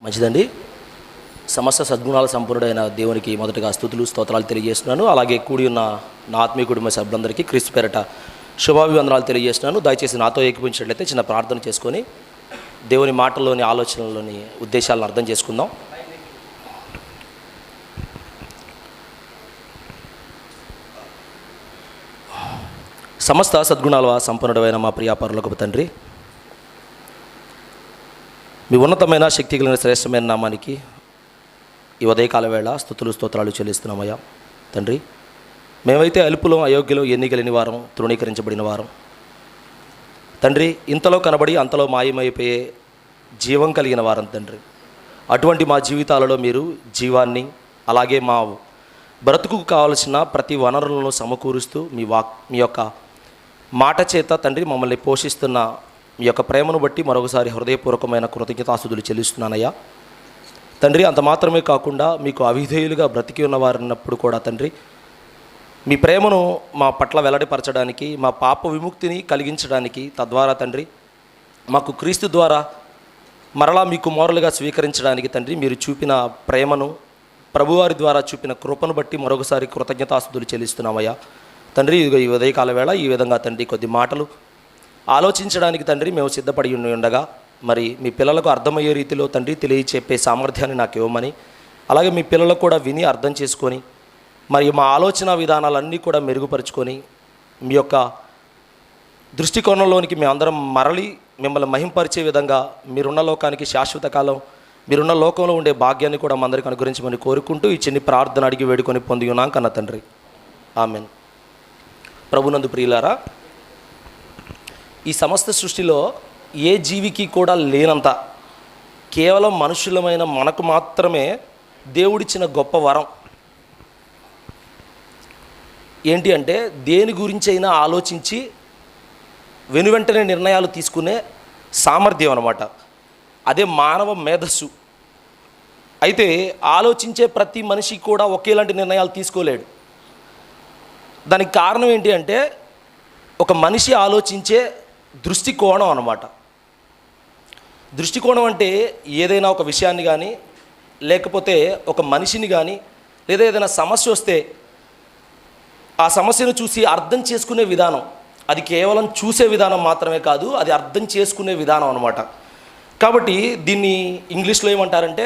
మంచిదండి. సమస్త సద్గుణాల సంపన్నుడైన దేవునికి మొదటగా స్తుతులు స్తోత్రాలు తెలియజేస్తున్నాను. అలాగే కూడి ఉన్న నా ఆత్మీయ కుటుంబ సభ్యులందరికీ క్రీస్తు పేరట శుభాభివందనాలు తెలియజేస్తున్నాను. దయచేసి నాతో ఏకీపించినట్లయితే చిన్న ప్రార్థన చేసుకొని దేవుని మాటల్లోని ఆలోచనలోని ఉద్దేశాలను అర్థం చేసుకుందాం. సమస్త సద్గుణాల సంపన్నుడైన మా ప్రియ పరలోకపు తండ్రి, మీ ఉన్నతమైన శక్తి కలిగిన శ్రేష్టమైన నామానికి ఈ ఉదయకాల వేళ స్తుతులు స్తోత్రాలు చెల్లిస్తున్నామయ్యా. తండ్రి, మేమైతే అల్పులం, అయోగ్యులం, ఎన్నికలేని వారం, తృణీకరించబడిన వారం తండ్రి, ఇంతలో కనబడి అంతలో మాయమైపోయే జీవం కలిగిన వారం తండ్రి. అటువంటి మా జీవితాలలో మీరు జీవాన్ని, అలాగే మా బ్రతుకుకు కావలసిన ప్రతి వనరులను సమకూరుస్తూ మీ యొక్క మాట చేత తండ్రి మమ్మల్ని పోషిస్తున్న మీ యొక్క ప్రేమను బట్టి మరొకసారి హృదయపూర్వకమైన కృతజ్ఞతాస్తుతులు చెల్లిస్తున్నానయ్యా. తండ్రి, అంత మాత్రమే కాకుండా మీకు అవిధేయులుగా బ్రతికి ఉన్నవారన్నప్పుడు కూడా తండ్రి మీ ప్రేమను మా పట్ల వెల్లడిపరచడానికి, మా పాప విముక్తిని కలిగించడానికి, తద్వారా తండ్రి మాకు క్రీస్తు ద్వారా మరలా మీ కుమారులుగా స్వీకరించడానికి తండ్రి మీరు చూపిన ప్రేమను, ప్రభువారి ద్వారా చూపిన కృపను బట్టి మరొకసారి కృతజ్ఞతాస్తుతులు చెల్లిస్తున్నామయ్యా. తండ్రి, ఈ ఉదయకాల వేళ ఈ విధంగా తండ్రి కొద్ది మాటలు ఆలోచించడానికి తండ్రి మేము సిద్ధపడి ఉండగా, మరి మీ పిల్లలకు అర్థమయ్యే రీతిలో తండ్రి తెలియచెప్పే సామర్థ్యాన్ని నాకు ఇవ్వమని, అలాగే మీ పిల్లలకు కూడా విని అర్థం చేసుకొని మరి మా ఆలోచన విధానాలన్నీ కూడా మెరుగుపరుచుకొని మీ యొక్క దృష్టికోణంలోనికి మేమందరం మరలి మిమ్మల్ని మహింపరిచే విధంగా మీరున్న లోకానికి శాశ్వత కాలం, మీరున్న లోకంలో ఉండే భాగ్యాన్ని కూడా అందరికీ అనుగ్రహించమని కోరుకుంటూ ఈ చిన్ని ప్రార్థన అడిగి వేడుకొని పొంది ఉన్నాం కన్న తండ్రి, ఆమెన్. ప్రభునందు ప్రియులారా, ఈ సమస్త సృష్టిలో ఏ జీవికి కూడా లేనంత కేవలం మనుషులమైన మనకు మాత్రమే దేవుడిచ్చిన గొప్ప వరం ఏంటి అంటే, దేని గురించి అయినా ఆలోచించి వెనువెంటనే నిర్ణయాలు తీసుకునే సామర్థ్యం అన్నమాట. అదే మానవ మేధస్సు. అయితే ఆలోచించే ప్రతి మనిషి కూడా ఒకేలాంటి నిర్ణయాలు తీసుకోలేడు. దానికి కారణం ఏంటి అంటే, ఒక మనిషి ఆలోచించే దృష్టికోణం అన్నమాట. దృష్టికోణం అంటే ఏదైనా ఒక విషయాన్ని కానీ, లేకపోతే ఒక మనిషిని కానీ, లేదా ఏదైనా సమస్య వస్తే ఆ సమస్యను చూసి అర్థం చేసుకునే విధానం. అది కేవలం చూసే విధానం మాత్రమే కాదు, అది అర్థం చేసుకునే విధానం అన్నమాట. కాబట్టి దీన్ని ఇంగ్లీష్లో ఏమంటారంటే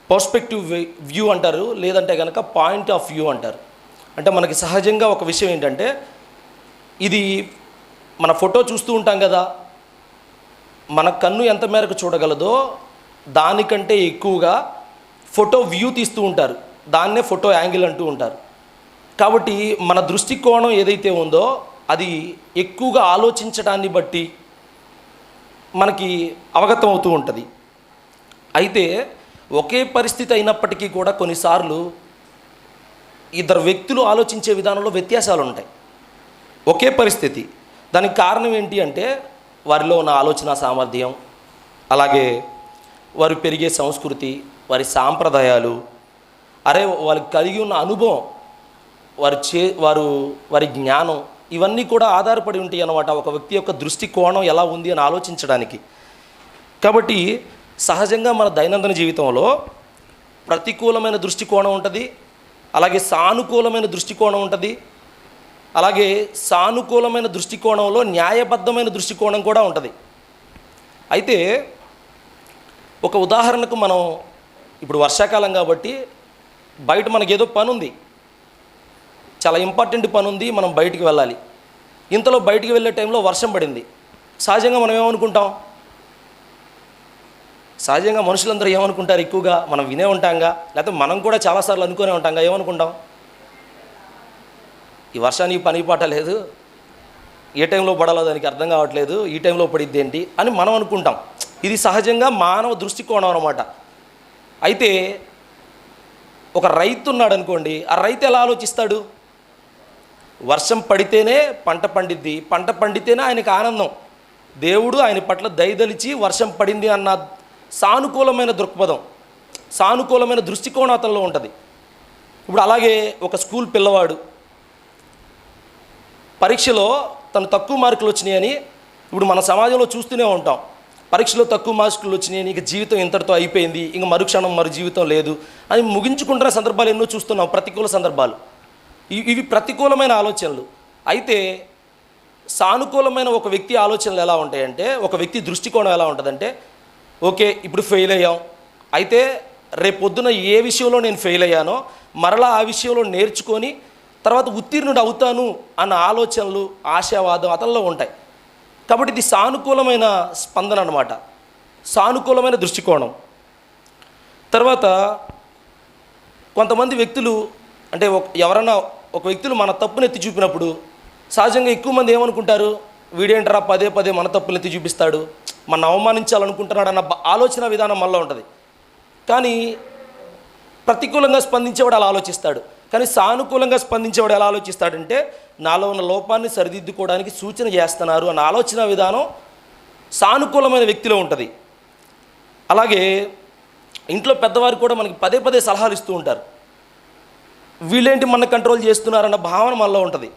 పర్స్పెక్టివ్ వ్యూ అంటారు, లేదంటే కనుక పాయింట్ ఆఫ్ వ్యూ అంటారు. అంటే మనకి సహజంగా ఒక విషయం ఏంటంటే, ఇది మన ఫోటో చూస్తూ ఉంటాం కదా, మన కన్ను ఎంత మేరకు చూడగలదో దానికంటే ఎక్కువగా ఫోటో వ్యూ తీస్తూ ఉంటారు. దాన్నే ఫోటో యాంగిల్ అంటూ ఉంటారు. కాబట్టి మన దృష్టికోణం ఏదైతే ఉందో అది ఎక్కువగా ఆలోచించడాన్ని బట్టి మనకి అవగతం అవుతూ ఉంటుంది. అయితే ఒకే పరిస్థితి అయినప్పటికీ కూడా కొన్నిసార్లు ఇద్దరు వ్యక్తులు ఆలోచించే విధానంలో వ్యత్యాసాలు ఉంటాయి. ఒకే పరిస్థితి, దానికి కారణం ఏంటి అంటే వారిలో ఉన్న ఆలోచన సామర్థ్యం, అలాగే వారు పెరిగే సంస్కృతి, వారి సాంప్రదాయాలు, వాళ్ళకి కలిగి ఉన్న అనుభవం, వారి జ్ఞానం, ఇవన్నీ కూడా ఆధారపడి ఉంటాయి అన్నమాట ఒక వ్యక్తి యొక్క దృష్టికోణం ఎలా ఉంది అని ఆలోచించడానికి. కాబట్టి సహజంగా మన దైనందిన జీవితంలో ప్రతికూలమైన దృష్టికోణం ఉంటుంది, అలాగే సానుకూలమైన దృష్టికోణం ఉంటుంది. అలాగే సానుకూలమైన దృష్టికోణంలో న్యాయబద్ధమైన దృష్టికోణం కూడా ఉంటుంది. అయితే ఒక ఉదాహరణకు మనం ఇప్పుడు వర్షాకాలం కాబట్టి బయట మనకేదో పని ఉంది, చాలా ఇంపార్టెంట్ పని ఉంది, మనం బయటికి వెళ్ళాలి. ఇంతలో బయటికి వెళ్ళే టైంలో వర్షం పడింది. సహజంగా మనం ఏమనుకుంటాం? సహజంగా మనుషులందరూ ఏమనుకుంటారు? ఎక్కువగా మనం వినే ఉంటాంగా, లేకపోతే మనం కూడా చాలాసార్లు అనుకునే ఉంటాంగా. ఏమనుకుంటాం? ఈ వర్షానికి పని పాట లేదు, ఏ టైంలో పడాలో దానికి అర్థం కావట్లేదు, ఈ టైంలో పడిద్ది ఏంటి అని మనం అనుకుంటాం. ఇది సహజంగా మానవ దృష్టికోణం అన్నమాట. అయితే ఒక రైతు ఉన్నాడు అనుకోండి, ఆ రైతు ఎలా ఆలోచిస్తాడు? వర్షం పడితేనే పంట పండిద్ది, పంట పండితేనే ఆయనకు ఆనందం, దేవుడు ఆయన పట్ల దయదలిచి వర్షం పడింది అన్న సానుకూలమైన దృక్పథం, సానుకూలమైన దృష్టికోణం అతనిలో ఉంటుంది. ఇప్పుడు అలాగే ఒక స్కూల్ పిల్లవాడు పరీక్షలో తను తక్కువ మార్కులు వచ్చినాయని ఇప్పుడు మన సమాజంలో చూస్తూనే ఉంటాం. పరీక్షలో తక్కువ మార్కులు వచ్చినాయి, నీకు జీవితం ఇంతటితో అయిపోయింది, ఇంక మరుక్షణం మరు జీవితం లేదు అని ముగించుకుంటున్న సందర్భాలు ఎన్నో చూస్తున్నాం, ప్రతికూల సందర్భాలు. ఇవి ప్రతికూలమైన ఆలోచనలు. అయితే సానుకూలమైన ఒక వ్యక్తి ఆలోచనలు ఎలా ఉంటాయంటే, ఒక వ్యక్తి దృష్టికోణం ఎలా ఉంటుందంటే, ఓకే ఇప్పుడు ఫెయిల్ అయ్యాం, అయితే రేపొద్దున ఏ విషయంలో నేను ఫెయిల్ అయ్యానో మరలా ఆ విషయంలో నేర్చుకొని తర్వాత ఉత్తీర్ణుడు అవుతాను అన్న ఆలోచనలు, ఆశావాదం అతనిలో ఉంటాయి. కాబట్టి ఇది సానుకూలమైన స్పందన అన్నమాట, సానుకూలమైన దృష్టికోణం. తర్వాత కొంతమంది వ్యక్తులు అంటే ఎవరన్నా ఒక వ్యక్తులు మన తప్పును ఎత్తి చూపినప్పుడు సహజంగా ఎక్కువ మంది ఏమనుకుంటారు, వీడేంటరా పదే పదే మన తప్పులు ఎత్తి చూపిస్తాడు, మన అవమానించాలనుకుంటున్నాడు అన్న ఆలోచన విధానం మనలో ఉంటుంది. కానీ ప్రతికూలంగా స్పందించేవాడు అలా ఆలోచిస్తాడు. కానీ సానుకూలంగా స్పందించేవాడు ఎలా ఆలోచిస్తాడంటే, నాలో ఉన్న లోపాన్ని సరిదిద్దుకోవడానికి సూచన చేస్తున్నారు అన్న ఆలోచన విధానం సానుకూలమైన వ్యక్తిలో ఉంటుంది. అలాగే ఇంట్లో పెద్దవారు కూడా మనకి పదే పదే సలహాలు ఇస్తూ ఉంటారు, వీళ్ళేంటి మన కంట్రోల్ చేస్తున్నారన్న భావన మనలో ఉంటుంది.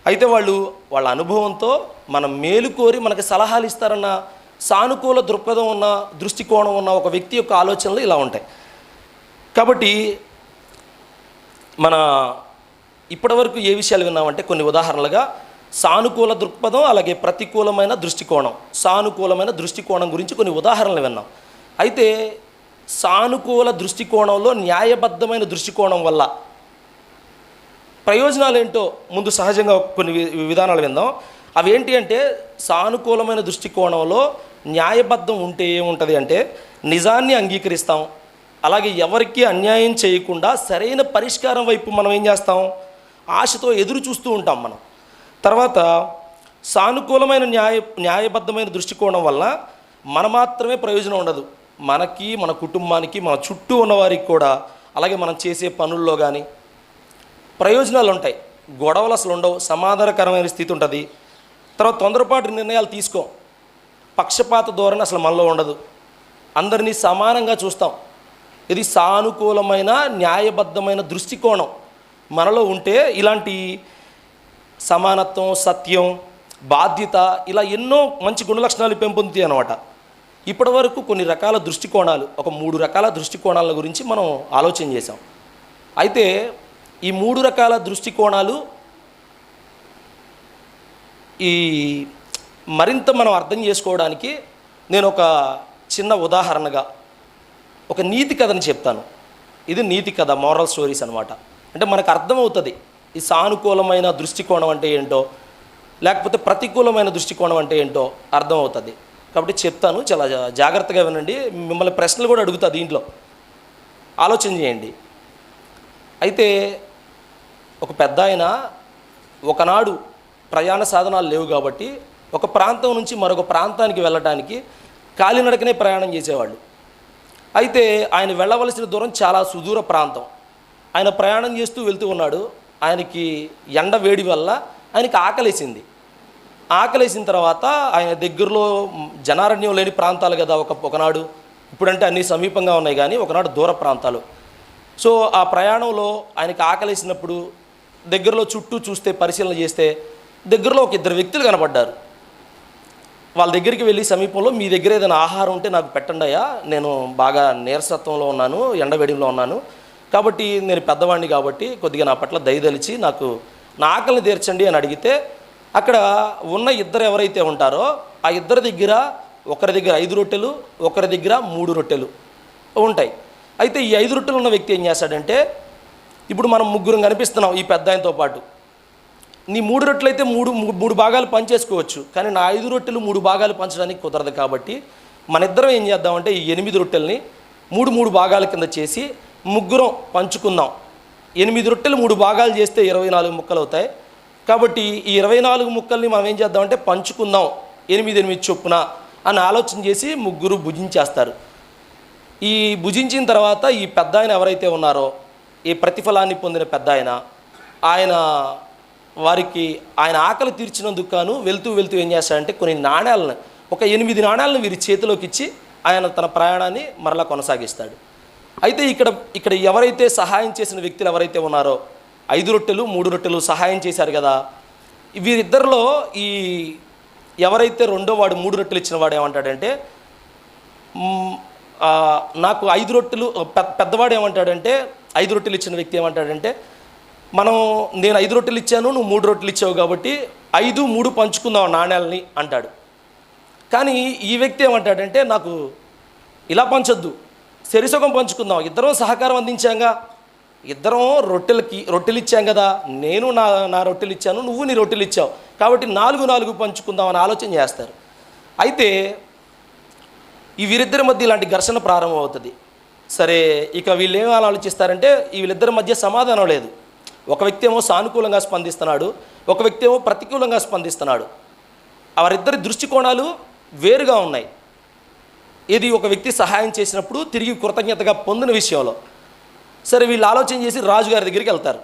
అయితే వాళ్ళ అనుభవంతో మనం మేలు కోరి మనకి సలహాలు ఇస్తారన్న సానుకూల దృక్పథం ఉన్న, దృష్టికోణం ఉన్న ఒక వ్యక్తి యొక్క ఆలోచనలు ఇలా ఉంటాయి. కాబట్టి మన ఇప్పటివరకు ఏ విషయాలు విన్నామంటే కొన్ని ఉదాహరణలుగా సానుకూల దృక్పథం, అలాగే ప్రతికూలమైన దృష్టికోణం, సానుకూలమైన దృష్టికోణం గురించి కొన్ని ఉదాహరణలు విన్నాం. అయితే సానుకూల దృష్టికోణంలో న్యాయబద్ధమైన దృష్టికోణం వల్ల ప్రయోజనాలు ఏంటో ముందు సహజంగా కొన్ని విధానాలు విందాం. అవి ఏంటి అంటే, సానుకూలమైన దృష్టికోణంలో న్యాయబద్ధం ఉంటే ఏముంటుంది అంటే, నిజాన్ని అంగీకరిస్తాం, అలాగే ఎవరికి అన్యాయం చేయకుండా సరైన పరిష్కారం వైపు మనం ఏం చేస్తాం, ఆశతో ఎదురు చూస్తూ ఉంటాం మనం. తర్వాత సానుకూలమైన న్యాయబద్ధమైన దృష్టికోణం వల్ల మన మాత్రమే ప్రయోజనం ఉండదు, మనకి, మన కుటుంబానికి, మన చుట్టూ ఉన్నవారికి కూడా, అలాగే మనం చేసే పనుల్లో కానీ ప్రయోజనాలు ఉంటాయి. గొడవలు అసలు ఉండవు, సమాధానకరమైన స్థితి ఉంటుంది. తర్వాత తొందరపాటు నిర్ణయాలు తీసుకోం, పక్షపాత ధోరణి అసలు మనలో ఉండదు, అందరినీ సమానంగా చూస్తాం. ఇది సానుకూలమైన న్యాయబద్ధమైన దృష్టికోణం మనలో ఉంటే ఇలాంటి సమానత్వం, సత్యం, బాధ్యత, ఇలా ఎన్నో మంచి గుణలక్షణాలు పెంపొందుతాయి అన్నమాట. ఇప్పటివరకు కొన్ని రకాల దృష్టికోణాలు, ఒక 3 రకాల దృష్టికోణాల గురించి మనం ఆలోచన చేసాం. అయితే ఈ 3 రకాల దృష్టికోణాలు మరింత మనం అర్థం చేసుకోవడానికి నేను ఒక చిన్న ఉదాహరణగా ఒక నీతి కథని చెప్తాను. ఇది నీతి కథ, మోరల్ స్టోరీస్ అనమాట. అంటే మనకు అర్థమవుతుంది ఈ సానుకూలమైన దృష్టికోణం అంటే ఏంటో, లేకపోతే ప్రతికూలమైన దృష్టికోణం అంటే ఏంటో అర్థమవుతుంది. కాబట్టి చెప్తాను, చాలా జాగ్రత్తగా వినండి. మిమ్మల్ని ప్రశ్నలు కూడా అడుగుతా, దీంట్లో ఆలోచన చేయండి. అయితే ఒక పెద్ద ఆయన ఒకనాడు ప్రయాణ సాధనాలు లేవు కాబట్టి ఒక ప్రాంతం నుంచి మరొక ప్రాంతానికి వెళ్ళడానికి కాలినడకనే ప్రయాణం చేసేవాళ్ళు. అయితే ఆయన వెళ్ళవలసిన దూరం చాలా సుదూర ప్రాంతం. ఆయన ప్రయాణం చేస్తూ వెళ్తూ ఉన్నాడు. ఆయనకి ఎండ వేడి వల్ల ఆయనకి ఆకలేసింది. ఆకలేసిన తర్వాత ఆయన దగ్గరలో జనారణ్యం లేని ప్రాంతాలు కదా ఒకనాడు, ఇప్పుడంటే అన్నీ సమీపంగా ఉన్నాయి కానీ ఒకనాడు దూర ప్రాంతాలు. సో ఆ ప్రయాణంలో ఆయనకి ఆకలేసినప్పుడు దగ్గరలో చుట్టూ చూస్తే, పరిశీలన చేస్తే దగ్గరలో ఒక 2 వ్యక్తులు కనపడ్డారు. వాళ్ళ దగ్గరికి వెళ్ళి సమీపంలో, మీ దగ్గర ఏదైనా ఆహారం ఉంటే నాకు పెట్టండి అయ్యా, నేను బాగా నీరసత్వంలో ఉన్నాను, ఎండవేడిలో ఉన్నాను, కాబట్టి నేను పెద్దవాడిని కాబట్టి కొద్దిగా నా పట్ల దయదలిచి నాకు నా ఆకలిని తీర్చండి అని అడిగితే, అక్కడ ఉన్న 2 ఎవరైతే ఉంటారో ఆ 2 దగ్గర, ఒకరి దగ్గర 5 రొట్టెలు, ఒకరి దగ్గర 3 రొట్టెలు ఉంటాయి. అయితే ఈ 5 రొట్టెలు ఉన్న వ్యక్తి ఏం చేస్తాడంటే, ఇప్పుడు మనం 3 కనిపిస్తున్నాం ఈ పెద్ద ఆయనతో పాటు, నీ 3 రొట్టెలు అయితే మూడు భాగాలు పంచేసుకోవచ్చు, కానీ నా 5 రొట్టెలు 3 భాగాలు పంచడానికి కుదరదు. కాబట్టి మన ఇద్దరం ఏం చేద్దామంటే ఈ 8 రొట్టెల్ని 3 భాగాల కింద చేసి ముగ్గురం పంచుకుందాం. 8 రొట్టెలు 3 భాగాలు చేస్తే 24 ముక్కలు అవుతాయి. కాబట్టి ఈ 24 ముక్కల్ని మనం ఏం చేద్దామంటే పంచుకుందాం 8 చొప్పున అని ఆలోచన చేసి ముగ్గురు భుజించేస్తారు. ఈ భుజించిన తర్వాత ఈ పెద్ద ఆయన ఎవరైతే ఉన్నారో, ఈ ప్రతిఫలాన్ని పొందిన పెద్ద ఆయన వారికి ఆయన ఆకలి తీర్చినందుకు గాను వెళ్తూ ఏం చేస్తాడంటే కొన్ని నాణ్యాలను, ఒక 8 నాణ్యాలను వీరి చేతిలోకి ఇచ్చి ఆయన తన ప్రయాణాన్ని మరలా కొనసాగిస్తాడు. అయితే ఇక్కడ ఎవరైతే సహాయం చేసిన వ్యక్తులు ఎవరైతే ఉన్నారో, 5 రొట్టెలు 3 రొట్టెలు సహాయం చేశారు కదా, వీరిద్దరిలో ఈ ఎవరైతే రెండో వాడు 3 రొట్టెలు ఇచ్చిన వాడు ఏమంటాడంటే, మ్, ఆ, నాకు 5 రొట్టెలు పెద్దవాడు ఏమంటాడంటే, 5 రొట్టెలు ఇచ్చిన వ్యక్తి ఏమంటాడంటే, నేను 5 రొట్టెలు ఇచ్చాను, నువ్వు 3 రొట్టెలు ఇచ్చావు కాబట్టి 5, 3 పంచుకుందాం నాణ్యాలని అంటాడు. కానీ ఈ వ్యక్తి ఏమంటాడంటే, నాకు ఇలా పంచొద్దు, సరిసగం పంచుకుందాం, ఇద్దరం సహకారం అందించాంగా, ఇద్దరం రొట్టెలు ఇచ్చాం కదా, నేను నా రొట్టెలు ఇచ్చాను, నువ్వు నీ రొట్టెలు ఇచ్చావు, కాబట్టి 4 పంచుకుందాం అని ఆలోచన చేస్తారు. అయితే ఈ వీరిద్దరి మధ్య ఇలాంటి ఘర్షణ ప్రారంభం అవుతుంది. సరే, ఇక వీళ్ళు ఏం ఆలోచిస్తారంటే, వీళ్ళిద్దరి మధ్య సమాధానం లేదు. ఒక వ్యక్తి ఏమో సానుకూలంగా స్పందిస్తున్నాడు, ఒక వ్యక్తి ఏమో ప్రతికూలంగా స్పందిస్తున్నాడు. వారిద్దరి దృష్టికోణాలు వేరుగా ఉన్నాయి. ఇది ఒక వ్యక్తి సహాయం చేసినప్పుడు తిరిగి కృతజ్ఞతగా పొందిన విషయంలో. సరే, వీళ్ళు ఆలోచన చేసి రాజుగారి దగ్గరికి వెళ్తారు,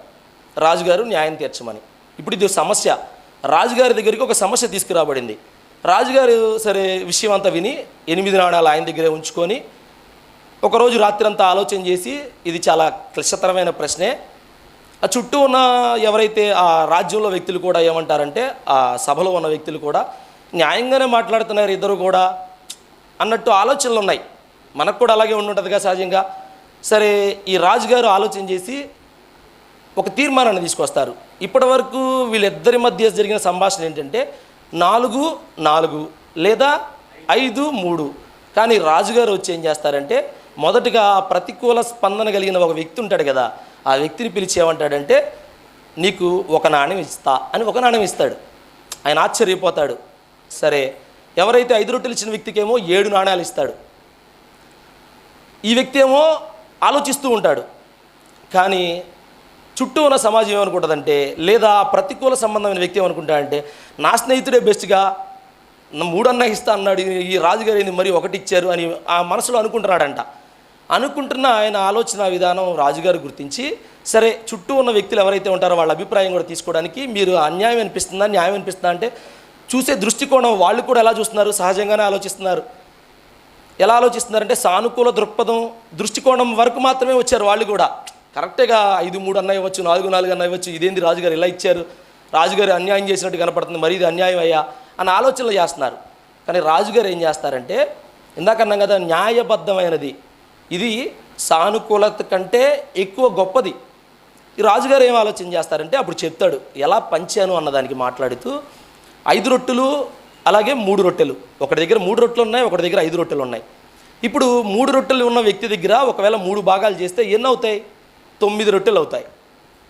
రాజుగారు న్యాయం తీర్చమని. ఇప్పుడు ఇది సమస్య, రాజుగారి దగ్గరికి ఒక సమస్య తీసుకురాబడింది. రాజుగారు సరే విషయం అంతా విని 8 నాణాలు ఆయన దగ్గరే ఉంచుకొని ఒకరోజు రాత్రంతా ఆలోచన చేసి, ఇది చాలా క్లిష్టతరమైన ప్రశ్నే, ఆ చుట్టూ ఉన్న ఎవరైతే ఆ రాజ్యంలో వ్యక్తులు కూడా ఏమంటారంటే, ఆ సభలో ఉన్న వ్యక్తులు కూడా న్యాయంగానే మాట్లాడుతున్నారు ఇద్దరు కూడా అన్నట్టు ఆలోచనలు ఉన్నాయి. మనకు కూడా అలాగే ఉంటుందిగా సహజంగా. సరే, ఈ రాజుగారు ఆలోచన చేసి ఒక తీర్మానాన్ని తీసుకొస్తారు. ఇప్పటి వరకు వీళ్ళిద్దరి మధ్య జరిగిన సంభాషణ ఏంటంటే 4-4 లేదా 5-3. కానీ రాజుగారు వచ్చి ఏం చేస్తారంటే, మొదటగా ప్రతికూల స్పందన కలిగిన ఒక వ్యక్తి ఉంటాడు కదా, ఆ వ్యక్తిని పిలిచి ఏమంటాడంటే, నీకు ఒక నాణ్యం ఇస్తా అని ఒక నాణ్యం ఇస్తాడు. ఆయన ఆశ్చర్యపోతాడు. సరే, ఎవరైతే 5 రొట్టెలు ఇచ్చిన వ్యక్తికేమో 7 నాణ్యాలు ఇస్తాడు. ఈ వ్యక్తి ఏమో ఆలోచిస్తూ ఉంటాడు. కానీ చుట్టూ ఉన్న సమాజం ఏమనుకుంటుందంటే, లేదా ప్రతికూల సంబంధమైన వ్యక్తి ఏమనుకుంటాడంటే, నా స్నేహితుడే బెస్ట్గా 3 ఇస్తా అన్నాడు, ఈ రాజుగారు మరి 1 ఇచ్చారు అని ఆ మనసులో అనుకుంటున్నాడంట. అనుకుంటున్న ఆయన ఆలోచన విధానం రాజుగారు గుర్తించి, సరే చుట్టూ ఉన్న వ్యక్తులు ఎవరైతే ఉంటారో వాళ్ళ అభిప్రాయం కూడా తీసుకోవడానికి, మీరు అన్యాయం అనిపిస్తుందా న్యాయం అనిపిస్తుందా అంటే, చూసే దృష్టికోణం వాళ్ళు కూడా ఎలా చూస్తున్నారు, సహజంగానే ఆలోచిస్తున్నారు. ఎలా ఆలోచిస్తున్నారంటే, సానుకూల దృష్టికోణం వరకు మాత్రమే వచ్చారు వాళ్ళు కూడా. కరెక్ట్గా 5-3 అన్న ఇవ్వచ్చు, 4-4 అన్న ఇవ్వచ్చు, ఇదేంది రాజుగారు ఇలా ఇచ్చారు, రాజుగారు అన్యాయం చేసినట్టు కనపడుతుంది, మరి ఇది అన్యాయం అయ్యా అని ఆలోచనలు చేస్తున్నారు. కానీ రాజుగారు ఏం చేస్తారంటే, ఇందాకన్నాం కదా న్యాయబద్ధమైనది, ఇది సానుకూలత కంటే ఎక్కువ గొప్పది. ఈ రాజుగారు ఏం ఆలోచన చేస్తారంటే, అప్పుడు చెప్తాడు ఎలా పంచాను అన్నదానికి మాట్లాడుతూ, 5 రొట్టెలు అలాగే 3 రొట్టెలు, ఒకటి దగ్గర 3 రొట్టెలు ఉన్నాయి, ఒకటి దగ్గర 5 రొట్టెలు ఉన్నాయి. ఇప్పుడు 3 రొట్టెలు ఉన్న వ్యక్తి దగ్గర ఒకవేళ 3 భాగాలు చేస్తే ఎన్ని అవుతాయి? 9 రొట్టెలు అవుతాయి.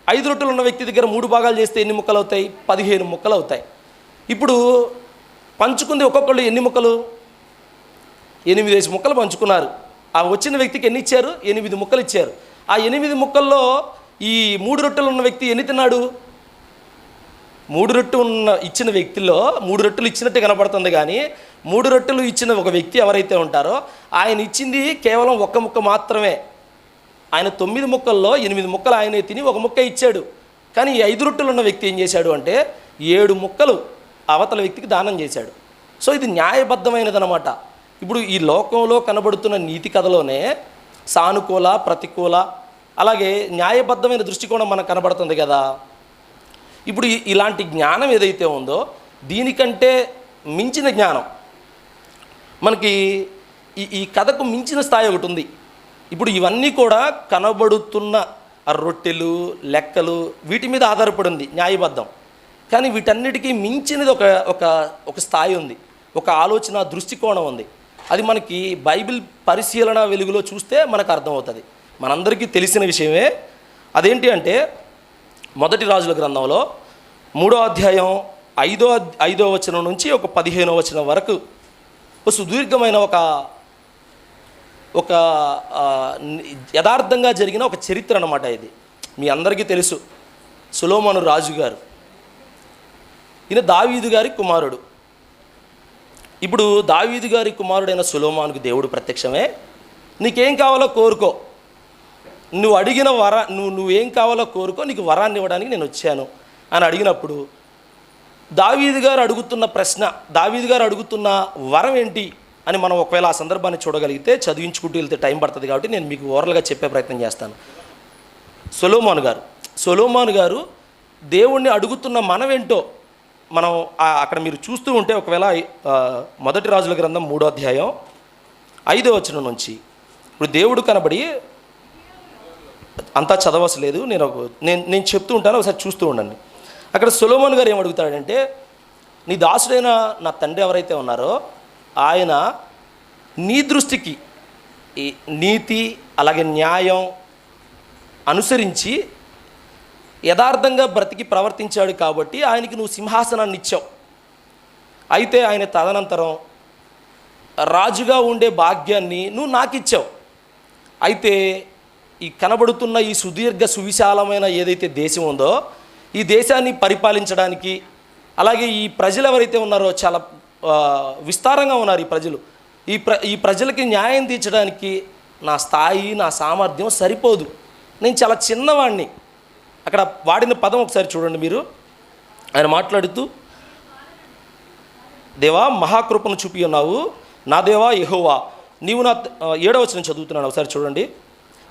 5 రొట్టెలు ఉన్న వ్యక్తి దగ్గర 3 భాగాలు చేస్తే ఎన్ని ముక్కలు అవుతాయి? 15 ముక్కలు అవుతాయి. ఇప్పుడు పంచుకుంది ఒక్కొక్కళ్ళు ఎన్ని ముక్కలు? 8 ముక్కలు పంచుకున్నారు. ఆ వచ్చిన వ్యక్తికి ఎన్ని ఇచ్చారు? 8 ముక్కలు ఇచ్చారు. ఆ 8 ముక్కల్లో ఈ 3 రొట్టెలు ఉన్న వ్యక్తి ఎన్ని తిన్నాడు? 3 రొట్టెలు ఇచ్చిన వ్యక్తిలో 3 రొట్టెలు ఇచ్చినట్టు కనపడుతుంది. కానీ 3 రొట్టెలు ఇచ్చిన ఒక వ్యక్తి ఎవరైతే ఉంటారో ఆయన ఇచ్చింది కేవలం 1 ముక్క మాత్రమే. ఆయన 9 ముక్కల్లో 8 ముక్కలు ఆయనే తిని 1 ముక్క ఇచ్చాడు. కానీ ఈ 5 రొట్టెలు ఉన్న వ్యక్తి ఏం చేశాడు అంటే 7 ముక్కలు అవతల వ్యక్తికి దానం చేశాడు. సో ఇది న్యాయబద్ధమైనదన్నమాట. ఇప్పుడు ఈ లోకంలో కనబడుతున్న నీతి కథలోనే సానుకూల, ప్రతికూల, అలాగే న్యాయబద్ధమైన దృష్టికోణం మనకు కనబడుతుంది కదా. ఇప్పుడు ఇలాంటి జ్ఞానం ఏదైతే ఉందో దీనికంటే మించిన జ్ఞానం మనకి ఈ కథకు మించిన స్థాయి ఒకటి ఉంది. ఇప్పుడు ఇవన్నీ కూడా కనబడుతున్న రొట్టెలు, లెక్కలు వీటి మీద ఆధారపడింది న్యాయబద్ధం. కానీ వీటన్నిటికీ మించినది ఒక స్థాయి ఉంది, ఒక ఆలోచన దృష్టికోణం ఉంది. అది మనకి బైబిల్ పరిశీలన వెలుగులో చూస్తే మనకు అర్థమవుతుంది. మనందరికీ తెలిసిన విషయమే. అదేంటి అంటే మొదటి రాజుల గ్రంథంలో 3వ అధ్యాయం 5వ వచనం నుంచి 15వ వచనం వరకు సుదీర్ఘమైన ఒక యథార్థంగా జరిగిన ఒక చరిత్ర అన్నమాట. ఇది మీ అందరికీ తెలుసు. సొలొమోను రాజు గారు, ఈయన దావీదు గారి కుమారుడు. ఇప్పుడు దావీదు గారి కుమారుడైన సొలొమోనుకు దేవుడు ప్రత్యక్షమే, నీకేం కావాలో కోరుకో, నువ్వు అడిగిన నువ్వేం కావాలో కోరుకో, నీకు వరాన్ని ఇవ్వడానికి నేను వచ్చాను అని అడిగినప్పుడు దావీదు గారు అడుగుతున్న ప్రశ్న, దావీదు గారు అడుగుతున్న వరం ఏంటి అని మనం ఒకవేళ ఆ సందర్భాన్ని చూడగలిగితే, చదివించుకుంటూ వెళ్తే టైం పడుతుంది కాబట్టి నేను మీకు ఓరల్గా చెప్పే ప్రయత్నం చేస్తాను. సొలొమోను గారు దేవుణ్ణి అడుగుతున్న మనమేంటో మనం అక్కడ మీరు చూస్తూ ఉంటే, ఒకవేళ మొదటి రాజుల గ్రంథం 3వ అధ్యాయం 5వ వచనం నుంచి. ఇప్పుడు దేవుడు కనబడి, అంతా చదవసలేదు, నేను చెప్తూ ఉంటాను, ఒకసారి చూస్తూ ఉండండి. అక్కడ సొలొమోను గారు ఏమడుగుతాడంటే, నీ దాసుడైన నా తండ్రి ఎవరైతే ఉన్నారో ఆయన నీ దృష్టికి ఈ నీతి అలాగే న్యాయం అనుసరించి యథార్థంగా బ్రతికి ప్రవర్తించాడు కాబట్టి ఆయనకి నువ్వు సింహాసనాన్ని ఇచ్చావు. అయితే ఆయన తదనంతరం రాజుగా ఉండే భాగ్యాన్ని నువ్వు నాకు ఇచ్చావు. అయితే ఈ కనబడుతున్న ఈ సుదీర్ఘ సువిశాలమైన ఏదైతే దేశం ఉందో ఈ దేశాన్ని పరిపాలించడానికి, అలాగే ఈ ప్రజలు ఎవరైతే ఉన్నారో చాలా విస్తారంగా ఉన్నారు ఈ ప్రజలు, ఈ ప్రజలకి న్యాయం తీర్చడానికి నా స్థాయి నా సామర్థ్యం సరిపోదు, నేను చాలా చిన్నవాడిని. అక్కడ వాడిన పదం ఒకసారి చూడండి మీరు. ఆయన మాట్లాడుతూ, దేవా మహాకృపను చూపి ఉన్నావు, నా దేవా యెహోవా నీవు నా 7వ వచనం చదువుతున్నాను, ఒకసారి చూడండి.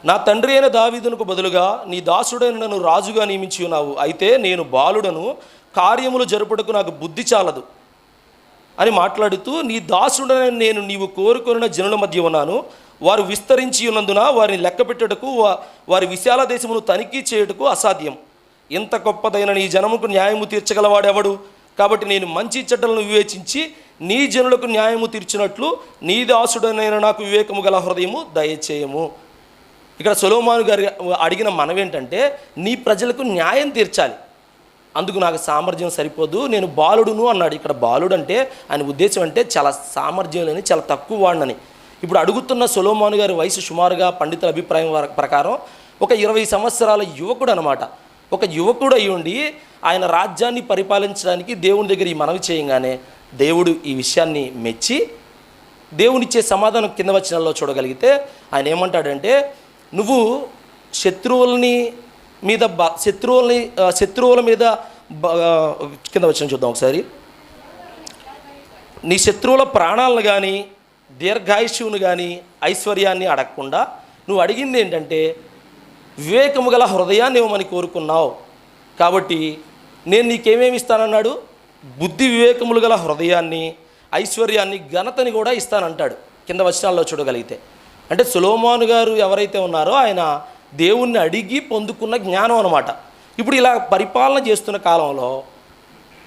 నా తండ్రి అయిన దావీదునకు బదులుగా నీ దాసుడైన నన్ను రాజుగా నియమించి ఉన్నావు. అయితే నేను బాలుడను, కార్యములు జరుపుటకు నాకు బుద్ధి చాలదు అని మాట్లాడుతూ, నీ దాసుడైన నేను నీవు కోరుకొనిన జనుల మధ్య ఉన్నాను, వారు విస్తరించి ఉన్నందున వారిని లెక్కపెట్టుటకు వారి విశాల దేశమును తనిఖీ చేయుటకు అసాధ్యం. ఇంత గొప్పదైన నీ జనముకు న్యాయము తీర్చగలవాడెవడు? కాబట్టి నేను మంచి చెడ్డలను వివేచించి నీ జనులకు న్యాయము తీర్చినట్లు నీ దాసుడనైన నాకు వివేకము గల హృదయము దయచేయము. ఇక్కడ సొలొమోను గారు అడిగిన మనవేంటంటే, నీ ప్రజలకు న్యాయం తీర్చాలి, అందుకు నాకు సామర్థ్యం సరిపోదు, నేను బాలుడును అన్నాడు. ఇక్కడ బాలుడు అంటే ఆయన ఉద్దేశం అంటే చాలా సామర్థ్యం లేని, చాలా తక్కువ వాడినని. ఇప్పుడు అడుగుతున్న సొలొమోను గారి వయసు సుమారుగా పండితుల అభిప్రాయం ప్రకారం ఒక 20 సంవత్సరాల యువకుడు అనమాట. ఒక యువకుడు అయి ఉండి ఆయన రాజ్యాన్ని పరిపాలించడానికి దేవుని దగ్గర ఈ మనవి చేయగానే దేవుడు ఈ విషయాన్ని మెచ్చి దేవునిచ్చే సమాధానం కింద వచనాల్లో చూడగలిగితే ఆయన ఏమంటాడంటే, నువ్వు శత్రువుల మీద కింద వచనం చూద్దాం ఒకసారి. నీ శత్రువుల ప్రాణాలను కానీ దీర్ఘాయుష్యుని కానీ ఐశ్వర్యాన్ని అడగకుండా నువ్వు అడిగింది ఏంటంటే వివేకము గల హృదయాన్ని ఇవ్వమని కోరుకున్నావు. కాబట్టి నేను నీకేమేమి ఇస్తానన్నాడు? బుద్ధి వివేకములు గల హృదయాన్ని, ఐశ్వర్యాన్ని, ఘనతని కూడా ఇస్తానంటాడు కింద వచనాల్లో చూడగలిగితే. అంటే సొలొమోను గారు ఎవరైతే ఉన్నారో ఆయన దేవుణ్ణి అడిగి పొందుకున్న జ్ఞానం అనమాట. ఇప్పుడు ఇలా పరిపాలన చేస్తున్న కాలంలో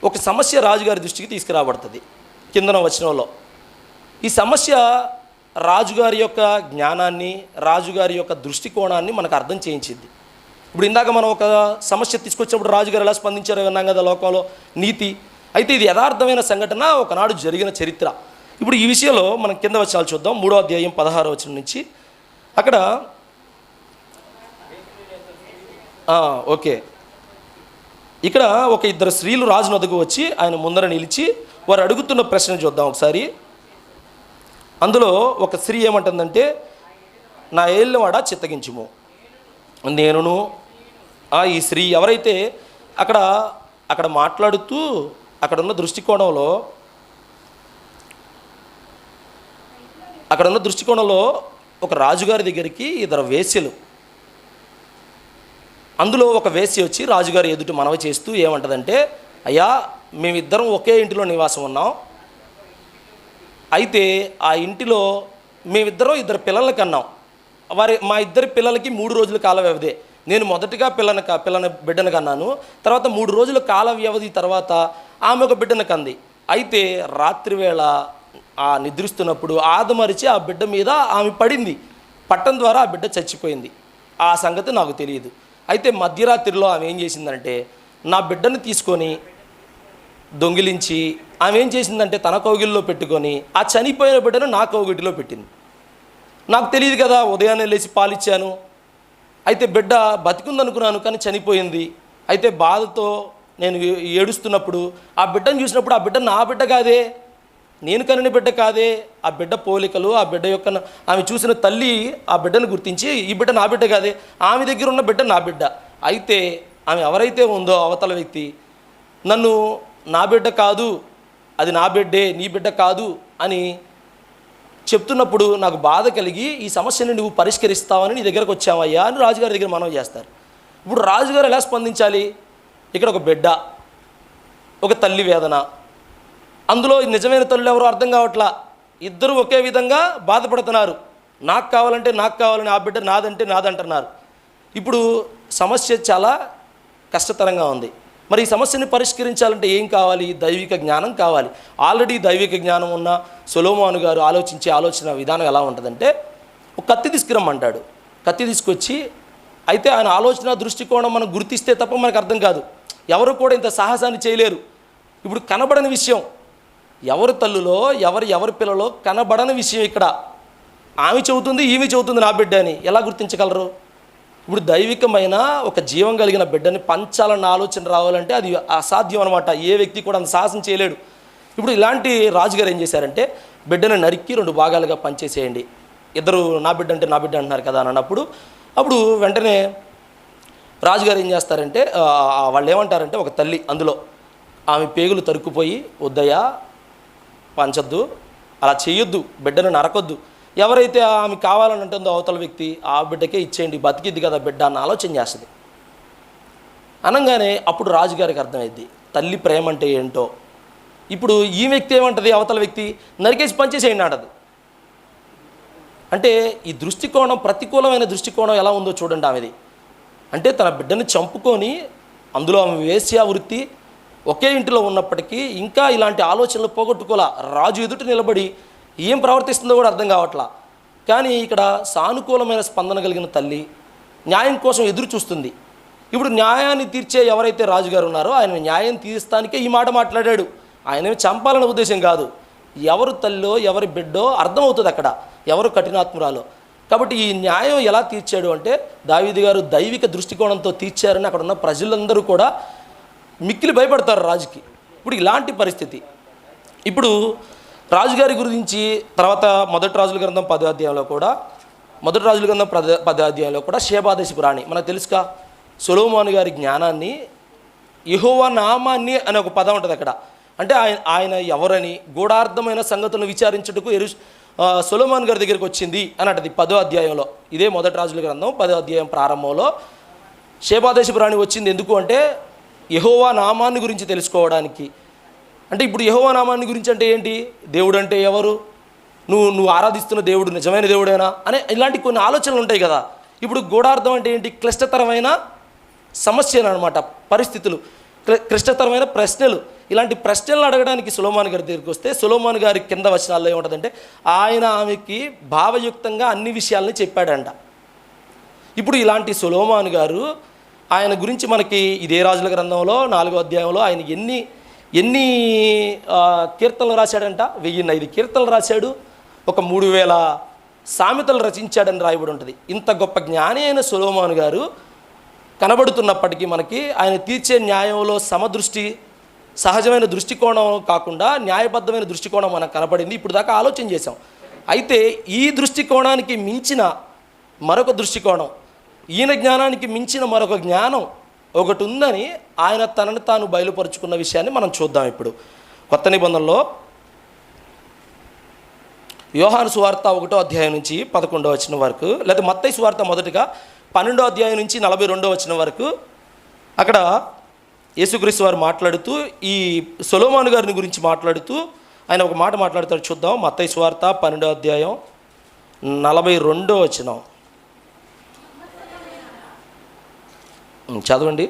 ఒక సమస్య రాజుగారి దృష్టికి తీసుకురాబడుతుంది కిందన వచనంలో. ఈ సమస్య రాజుగారి యొక్క జ్ఞానాన్ని, రాజుగారి యొక్క దృష్టికోణాన్ని మనకు అర్థం చేయించింది. ఇప్పుడు ఇందాక మనం ఒక సమస్య తీసుకొచ్చినప్పుడు రాజుగారు ఎలా స్పందించారో విన్నాం కదా, లోకంలో నీతి. అయితే ఇది యథార్థమైన సంఘటన, ఒకనాడు జరిగిన చరిత్ర. ఇప్పుడు ఈ విషయంలో మనం కింద వచనాలు చూద్దాం. 3వ అధ్యాయం 16వ వచనం నుంచి. అక్కడ ఓకే, ఇక్కడ ఒక 2 స్త్రీలు రాజు వద్దకు వచ్చి ఆయన ముందర నిలిచి వారు అడుగుతున్న ప్రశ్న చూద్దాం ఒకసారి. అందులో ఒక స్త్రీ ఏమంటుందంటే, నా ఏళ్ళవాడ చిత్తగించుము. నేనును ఈ స్త్రీ ఎవరైతే అక్కడ మాట్లాడుతూ అక్కడ ఉన్న దృష్టికోణంలో ఒక రాజుగారి దగ్గరికి 2 వేశ్యలు, అందులో ఒక వేశ్య వచ్చి రాజుగారి ఎదుట మనవి చేస్తూ ఏమంటదంటే, అయ్యా మేమిద్దరం ఒకే ఇంటిలో నివాసం ఉన్నాం, అయితే ఆ ఇంటిలో మేమిద్దరం 2 పిల్లల్ని కన్నాం, మా 2 పిల్లలకి 3 రోజుల కాల వ్యవధి. నేను మొదటిగా బిడ్డను కన్నాను, తర్వాత 3 రోజుల కాల వ్యవధి తర్వాత ఆమె ఒక బిడ్డను కంది. అయితే రాత్రివేళ నిద్రిస్తున్నప్పుడు ఆదమరిచి ఆ బిడ్డ మీద ఆమె పడింది, పట్టం ద్వారా ఆ బిడ్డ చచ్చిపోయింది. ఆ సంగతి నాకు తెలియదు. అయితే మధ్యరాత్రిలో ఆమె ఏం చేసిందంటే నా బిడ్డను తీసుకొని దొంగిలించి ఆమె ఏం చేసిందంటే తన కౌగిలిలో పెట్టుకొని ఆ చనిపోయిన బిడ్డను నా కౌగిటిలో పెట్టింది. నాకు తెలియదు కదా, ఉదయాన్నే లేచి పాలిచ్చాను. అయితే బిడ్డ బతికుందనుకున్నాను కానీ చనిపోయింది. అయితే బాధతో నేను ఏడుస్తున్నప్పుడు ఆ బిడ్డను చూసినప్పుడు ఆ బిడ్డ నా బిడ్డ కాదే, నేను కనిన బిడ్డ కాదే, ఆ బిడ్డ పోలికలు, ఆ బిడ్డ యొక్క ఆమె చూసిన తల్లి ఆ బిడ్డను గుర్తించి ఈ బిడ్డ నా బిడ్డ కాదే, ఆమె దగ్గర ఉన్న బిడ్డ నా బిడ్డ. అయితే ఆమె ఎవరైతే ఉందో అవతల వ్యక్తి నన్ను నా బిడ్డ కాదు, అది నా బిడ్డే, నీ బిడ్డ కాదు అని చెప్తున్నప్పుడు నాకు బాధ కలిగి ఈ సమస్యని నువ్వు పరిష్కరిస్తావని నీ దగ్గరకు వచ్చావయ్యా అని రాజుగారి దగ్గర మనవి చేస్తారు. ఇప్పుడు రాజుగారు ఎలా స్పందించాలి? ఇక్కడ ఒక బిడ్డ, ఒక తల్లి వేదన, అందులో నిజమైన తల్లి ఎవరో అర్థం కావట్లా. ఇద్దరు ఒకే విధంగా బాధపడుతున్నారు. నాకు కావాలంటే నాకు కావాలని, ఆ బిడ్డ నాదంటే నాదంటున్నారు. ఇప్పుడు సమస్య చాలా కష్టతరంగా ఉంది. మరి ఈ సమస్యని పరిష్కరించాలంటే ఏం కావాలి? దైవిక జ్ఞానం కావాలి. ఆల్రెడీ దైవిక జ్ఞానం ఉన్న సొలొమోను గారు ఆలోచించే ఆలోచన విధానం ఎలా ఉంటుందంటే, ఒక కత్తి తీసుకురమ్మంటాడు. కత్తి తీసుకొచ్చి, అయితే ఆయన ఆలోచన దృష్టికోణం మనం గుర్తిస్తే తప్ప మనకు అర్థం కాదు. ఎవరు కూడా ఇంత సాహసాన్ని చేయలేరు. ఇప్పుడు కనబడని విషయం, ఎవరి తల్లులో ఎవరి పిల్లలో కనబడని విషయం ఇక్కడ ఆమె చెబుతుంది, ఈమె చెబుతుంది నా బిడ్డ అని ఎలా గుర్తించగలరు? ఇప్పుడు దైవికమైన ఒక జీవం కలిగిన బిడ్డని పంచాలన్న ఆలోచన రావాలంటే అది అసాధ్యం అనమాట. ఏ వ్యక్తి కూడా అంత సాహసం చేయలేడు. ఇప్పుడు ఇలాంటి రాజుగారు ఏం చేశారంటే, బిడ్డను నరికి 2 భాగాలుగా పంచేసేయండి. ఇద్దరు నా బిడ్డ అంటే నా బిడ్డ అంటున్నారు కదా అని అన్నప్పుడు, అప్పుడు వెంటనే రాజుగారు ఏం చేస్తారంటే, వాళ్ళు ఏమంటారంటే, ఒక తల్లి అందులో ఆమె పేగులు తరుక్కుపోయి, వద్దయ్యా పంచొద్దు, అలా చేయొద్దు, బిడ్డను నరకొద్దు, ఎవరైతే ఆమె కావాలని అంటుందో అవతల వ్యక్తి ఆ బిడ్డకే ఇచ్చేయండి, బతికిద్ది కదా బిడ్డ అన్న ఆలోచన చేస్తుంది. అనగానే అప్పుడు రాజుగారికి అర్థమైద్ది తల్లి ప్రేమ అంటే ఏంటో. ఇప్పుడు ఈ వ్యక్తి ఏమంటుంది, అవతల వ్యక్తి నరికేసి పంచేసేయండి అంటది. అంటే ఈ దృష్టికోణం, ప్రతికూలమైన దృష్టికోణం ఎలా ఉందో చూడండి ఆమెది. అంటే తన బిడ్డను చంపుకొని అందులో ఆమె వేశ్యా వృత్తి, ఒకే ఇంటిలో ఉన్నప్పటికీ ఇంకా ఇలాంటి ఆలోచనలు పోగొట్టుకోలా. రాజు ఎదుట నిలబడి ఏం ప్రవర్తిస్తుందో కూడా అర్థం కావట్లా. కానీ ఇక్కడ సానుకూలమైన స్పందన కలిగిన తల్లి న్యాయం కోసం ఎదురు చూస్తుంది. ఇప్పుడు న్యాయాన్ని తీర్చే ఎవరైతే రాజుగారు ఉన్నారో ఆయన న్యాయం తీర్చడానికే ఈ మాట మాట్లాడాడు. ఆయనేమి చంపాలనే ఉద్దేశం కాదు. ఎవరు తల్లో ఎవరి బిడ్డో అర్థమవుతుంది అక్కడ, ఎవరు కఠినాత్మురాలో. కాబట్టి ఈ న్యాయం ఎలా తీర్చాడు అంటే, దావీదు గారు దైవిక దృష్టికోణంతో తీర్చారని అక్కడ ఉన్న ప్రజలందరూ కూడా మిక్కిలి భయపడతారు రాజుకి. ఇప్పుడు ఇలాంటి పరిస్థితి. ఇప్పుడు రాజుగారి గురించి తర్వాత మొదటి రాజుల గ్రంథం 10వ అధ్యాయంలో కూడా, మొదటి రాజుల గ్రంథం 10వ అధ్యాయంలో కూడా షేబాదేశపు రాణి, మనకు తెలుసుగా, సొలొమోను గారి జ్ఞానాన్ని, యెహోవా నామాన్ని అనే ఒక పదం ఉంటుంది అక్కడ. అంటే ఆయన ఎవరని గూఢార్థమైన సంగతులను విచారించుటకు సొలొమోను గారి దగ్గరికి వచ్చింది అని అంటది 10వ అధ్యాయంలో. ఇదే మొదటి రాజుల గ్రంథం 10వ అధ్యాయం ప్రారంభంలో షేబాదేశపు రాణి వచ్చింది. ఎందుకు అంటే యెహోవా నామాన్ని గురించి తెలుసుకోవడానికి. అంటే ఇప్పుడు యెహోవా నామాన్ని గురించి అంటే ఏంటి, దేవుడు అంటే ఎవరు, నువ్వు ఆరాధిస్తున్న దేవుడు నిజమైన దేవుడేనా అనే ఇలాంటి కొన్ని ఆలోచనలు ఉంటాయి కదా. ఇప్పుడు గూఢార్థం అంటే ఏంటి, క్లిష్టతరమైన సమస్యలు అనమాట, పరిస్థితులు, క్లిష్టతరమైన ప్రశ్నలు. ఇలాంటి ప్రశ్నలు అడగడానికి సొలొమోను గారి దగ్గరికి వస్తే, సొలొమోను గారి కింద వచనాల్లో ఏముంటుందంటే, ఆయన ఆమెకి భావయుక్తంగా అన్ని విషయాలని చెప్పాడంట. ఇప్పుడు ఇలాంటి సొలొమోను గారు ఆయన గురించి మనకి ఇదే రాజుల గ్రంథంలో 4వ అధ్యాయంలో ఆయన ఎన్ని కీర్తనలు రాశాడంట, 1005 కీర్తనలు రాశాడు, ఒక 3000 సామెతలు రచించాడని రాయబడి ఉంటుంది. ఇంత గొప్ప జ్ఞాని అయిన సొలొమోను గారు కనబడుతున్నప్పటికీ మనకి ఆయన తీర్చే న్యాయంలో సమదృష్టి, సహజమైన దృష్టికోణం కాకుండా న్యాయబద్ధమైన దృష్టికోణం మనకు కనపడింది. ఇప్పుడు దాకా ఆలోచన చేశాం. అయితే ఈ దృష్టికోణానికి మించిన మరొక దృష్టికోణం, ఈయన జ్ఞానానికి మించిన మరొక జ్ఞానం ఒకటి ఉందని ఆయన తనను తాను బయలుపరుచుకున్న విషయాన్ని మనం చూద్దాం. ఇప్పుడు కొత్త నిబంధనలో యోహాను సువార్త 1వ అధ్యాయం నుంచి 11వ వచనం వరకు, లేదా మత్తయి సువార్త మొదటిగా 12వ అధ్యాయం నుంచి 42వ వచనం వరకు, అక్కడ యేసుక్రీస్తు వారు మాట్లాడుతూ ఈ సొలొమోను గారిని గురించి మాట్లాడుతూ ఆయన ఒక మాట మాట్లాడతాడు. చూద్దాం. మత్తయి సువార్త 12వ అధ్యాయం 42వ వచనం చదవండి.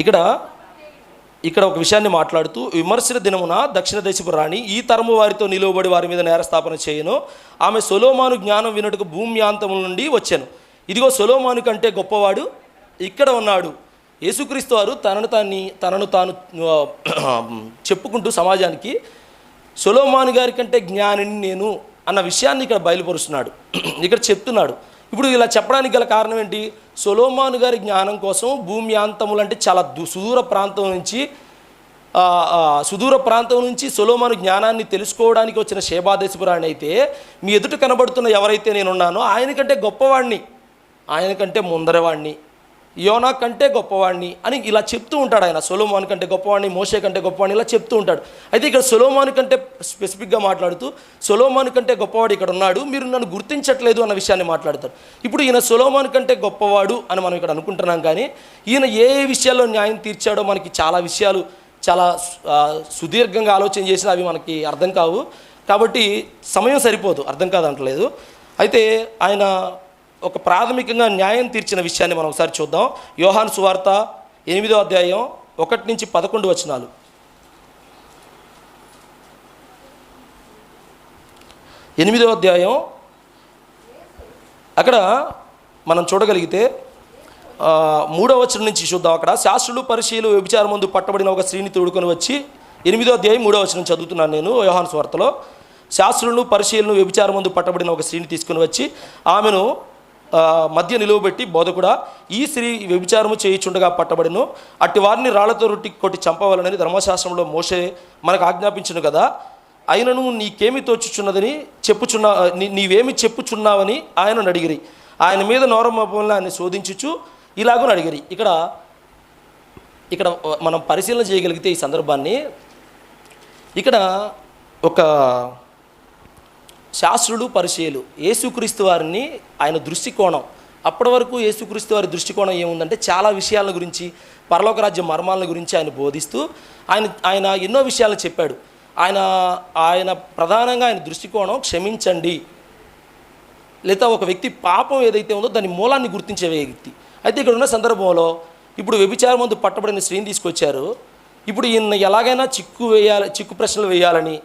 ఇక్కడ ఒక విషయాన్ని మాట్లాడుతూ, విమర్శన దినమున దక్షిణ దేశపు రాణి ఈ తరము వారితో నిలువబడి వారి మీద నేరస్థాపన చేయను. ఆమె సొలొమోను జ్ఞానం వినుటకు భూమ్యాంతముల నుండి వచ్చాను. ఇదిగో సొలొమోను కంటే గొప్పవాడు ఇక్కడ ఉన్నాడు. యేసుక్రీస్తు వారు తనను తాను చెప్పుకుంటూ సమాజానికి సొలొమోను గారి కంటే జ్ఞానిని నేను అన్న విషయాన్ని ఇక్కడ బయలుపరుస్తున్నాడు, ఇక్కడ చెప్తున్నాడు. ఇప్పుడు ఇలా చెప్పడానికి గల కారణం ఏంటి, సొలొమోను గారి జ్ఞానం కోసం భూమ్యాంతములు అంటే చాలా సుదూర ప్రాంతం నుంచి సొలొమోను జ్ఞానాన్ని తెలుసుకోవడానికి వచ్చిన షేబాదేశపు రాణి అయితే, మీ ఎదుట కనబడుతున్న ఎవరైతే నేనున్నానో ఆయనకంటే గొప్పవాడిని, ఆయనకంటే ముందరవాడిని, యోనా కంటే గొప్పవాడిని అని ఇలా చెప్తూ ఉంటాడు ఆయన. సొలొమోను కంటే గొప్పవాడిని, మోషే కంటే గొప్పవాడిని ఇలా చెప్తూ ఉంటాడు. అయితే ఇక్కడ సొలొమోను కంటే స్పెసిఫిక్గా మాట్లాడుతూ సొలొమోను కంటే గొప్పవాడు ఇక్కడ ఉన్నాడు, మీరు నన్ను గుర్తించట్లేదు అన్న విషయాన్ని మాట్లాడతాడు. ఇప్పుడు ఈయన సొలొమోను కంటే గొప్పవాడు అని మనం ఇక్కడ అనుకుంటున్నాం, కానీ ఈయన ఏ విషయాల్లో న్యాయం తీర్చాడో మనకి చాలా విషయాలు చాలా సుదీర్ఘంగా ఆలోచన చేసినా అవి మనకి అర్థం కావు. కాబట్టి సమయం సరిపోదు, అర్థం కాదంటలేదు. అయితే ఆయన ఒక ప్రాథమికంగా న్యాయం తీర్చిన విషయాన్ని మనం ఒకసారి చూద్దాం. యోహాను సువార్త 8వ అధ్యాయం 1 నుంచి 11 వచనాలు. 8వ అధ్యాయం అక్కడ మనం చూడగలిగితే 3వ వచనం నుంచి చూద్దాం. అక్కడ శాస్త్రులు పరిశీలు వ్యభిచారం ముందు పట్టబడిన ఒక స్త్రీని తోడుకొని వచ్చి, 8వ అధ్యాయం 3వ వచనం చదువుతున్నాను నేను యోహాను సువార్తలో. శాస్త్రులను పరిశీలను వ్యభిచారం ముందు పట్టబడిన ఒక స్త్రీని తీసుకొని వచ్చి ఆమెను మధ్య నిలువబెట్టి, బోధకుడా, ఈ స్త్రీ వ్యభిచారము చేయుచుండగా పట్టబడిను, అట్టి వారిని రాళ్లతో రొట్టి కొట్టి చంపవాలని ధర్మశాస్త్రంలో మోషే మనకు ఆజ్ఞాపించును కదా, అయినను నీకేమి తోచుచున్నదని నీవేమి చెప్పుచున్నావని ఆయనను అడిగిరి. ఆయన మీద నోరమోపంలో ఆయన శోధించుచు ఇలాగూ అడిగిరి. ఇక్కడ మనం పరిశీలన చేయగలిగితే ఈ సందర్భాన్ని, ఇక్కడ ఒక శాస్త్రులు పరిచయులు యేసుక్రీస్తు వారిని ఆయన దృష్టికోణం, అప్పటి వరకు యేసుక్రీస్తు వారి దృష్టికోణం ఏముందంటే చాలా విషయాల గురించి, పరలోక రాజ్య మర్మాల గురించి ఆయన బోధిస్తూ ఆయన ఎన్నో విషయాలను చెప్పాడు. ఆయన ప్రధానంగా ఆయన దృష్టికోణం క్షమించండి, లేదా ఒక వ్యక్తి పాపం ఏదైతే ఉందో దాని మూలాన్ని గుర్తించే వ్యక్తి. అయితే ఇక్కడ ఉన్న సందర్భంలో ఇప్పుడు వ్యభిచారం ముందు పట్టబడిన స్త్రీని తీసుకొచ్చారు. ఇప్పుడు ఈయన ఎలాగైనా చిక్కు ప్రశ్నలు వేయాలని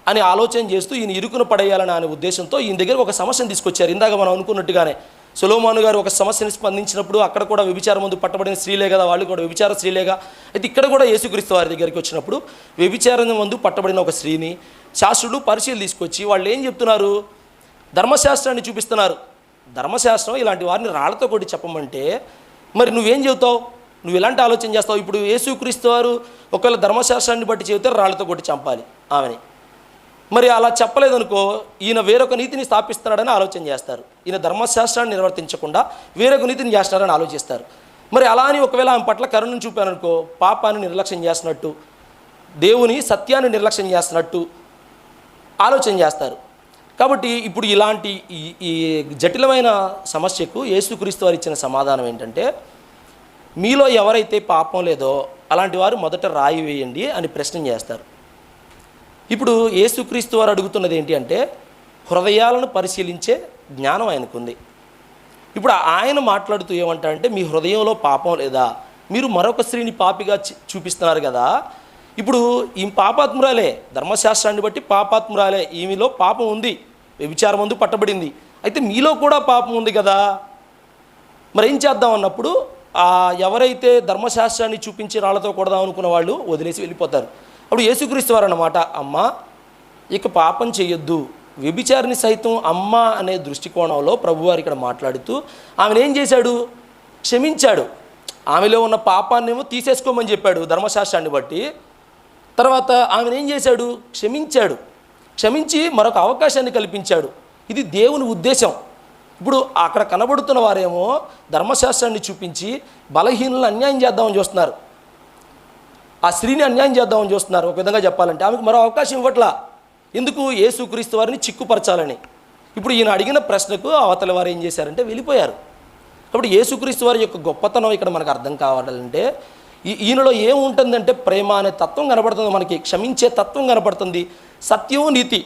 అని ఆలోచన చేస్తూ ఈయన ఇరుకును పడేయాలని అనే ఉద్దేశంతో ఈయన దగ్గర ఒక సమస్యను తీసుకొచ్చారు. ఇందాక మనం అనుకున్నట్టుగానే సొలొమోను గారు ఒక సమస్యను స్పందించినప్పుడు అక్కడ కూడా వ్యభిచారం ముందు పట్టబడిన స్త్రీలే కదా, వాళ్ళు కూడా వ్యభిచార స్త్రీలేగా. అయితే ఇక్కడ కూడా యేసుక్రీస్తు వారి దగ్గరికి వచ్చినప్పుడు వ్యభిచారం ముందు పట్టబడిన ఒక స్త్రీని శాస్త్రులు పరిశీలి తీసుకొచ్చి వాళ్ళు ఏం చెప్తున్నారు, ధర్మశాస్త్రాన్ని చూపిస్తున్నారు. ధర్మశాస్త్రం ఇలాంటి వారిని రాళ్లతో కొట్టి చెప్పమంటే మరి నువ్వేం చెబుతావు, నువ్వు ఎలాంటి ఆలోచన చేస్తావు? ఇప్పుడు యేసుక్రీస్తు వారు ఒకవేళ ధర్మశాస్త్రాన్ని బట్టి చెబితే రాళ్లతో కొట్టి చంపాలి ఆమెని. మరి అలా చెప్పలేదనుకో ఈయన వేరొక నీతిని స్థాపిస్తున్నాడని ఆలోచన చేస్తారు. ఈయన ధర్మశాస్త్రాన్ని నిర్వర్తించకుండా వేరొక నీతిని చేస్తున్నాడని ఆలోచిస్తారు. మరి అలా అని ఒకవేళ ఆమె పట్ల కరుణను చూపాననుకో పాపాన్ని నిర్లక్ష్యం చేస్తున్నట్టు, దేవుని సత్యాన్ని నిర్లక్ష్యం చేస్తున్నట్టు ఆలోచన చేస్తారు. కాబట్టి ఇప్పుడు ఇలాంటి ఈ జటిలమైన సమస్యకు యేసుక్రీస్తు వారు ఇచ్చిన సమాధానం ఏంటంటే, మీలో ఎవరైతే పాపం లేదో అలాంటి వారు మొదట రాయి వేయండి అని ప్రశ్న చేస్తారు. ఇప్పుడు యేసుక్రీస్తు వారు అడుగుతున్నది ఏంటి అంటే, హృదయాలను పరిశీలించే జ్ఞానం ఆయనకుంది. ఇప్పుడు ఆయన మాట్లాడుతూ ఏమంటారంటే, మీ హృదయంలో పాపం లేదా, మీరు మరొక స్త్రీని పాపిగా చూపిస్తున్నారు కదా, ఇప్పుడు ఈ పాపాత్మురాలే, ధర్మశాస్త్రాన్ని బట్టి పాపాత్మురాలే, ఈమెలో పాపం ఉంది, వ్యభిచారం ముందు పట్టబడింది, అయితే మీలో కూడా పాపం ఉంది కదా, మరి ఏం చేద్దాం అన్నప్పుడు ఎవరైతే ధర్మశాస్త్రాన్ని చూపించి రాళ్లతో కొడదాం అనుకున్న వాళ్ళు వదిలేసి వెళ్ళిపోతారు. అప్పుడు యేసుక్రీస్తు వారు అన్నమాట, అమ్మ ఇక పాపం చేయొద్దు, వ్యభిచారిని సైతం అమ్మ అనే దృష్టికోణంలో ప్రభువారు ఇక్కడ మాట్లాడుతూ ఆమెను ఏం చేశాడు, క్షమించాడు. ఆమెలో ఉన్న పాపాన్నేమో తీసేసుకోమని చెప్పాడు ధర్మశాస్త్రాన్ని బట్టి. తర్వాత ఆమెను ఏం చేశాడు, క్షమించాడు. క్షమించి మరొక అవకాశాన్ని కల్పించాడు. ఇది దేవుని ఉద్దేశం. ఇప్పుడు అక్కడ కనబడుతున్న వారేమో ధర్మశాస్త్రాన్ని చూపించి బలహీనులను అన్యాయం చేద్దామని చూస్తున్నారు, ఆ స్త్రీని అన్యాయం చేద్దామని చూస్తున్నారు. ఒక విధంగా చెప్పాలంటే ఆమెకు మరో అవకాశం ఇవ్వట్లా. ఎందుకు, యేసుక్రీస్తు వారిని చిక్కుపరచాలని. ఇప్పుడు ఈయన అడిగిన ప్రశ్నకు అవతల వారు ఏం చేశారంటే వెళ్ళిపోయారు. కాబట్టి యేసుక్రీస్తు వారి యొక్క గొప్పతనం ఇక్కడ మనకు అర్థం కావాలంటే, ఈయనలో ఏముంటుందంటే ప్రేమ అనే తత్వం కనబడుతుంది, మనకి క్షమించే తత్వం కనబడుతుంది, సత్యం నీతి.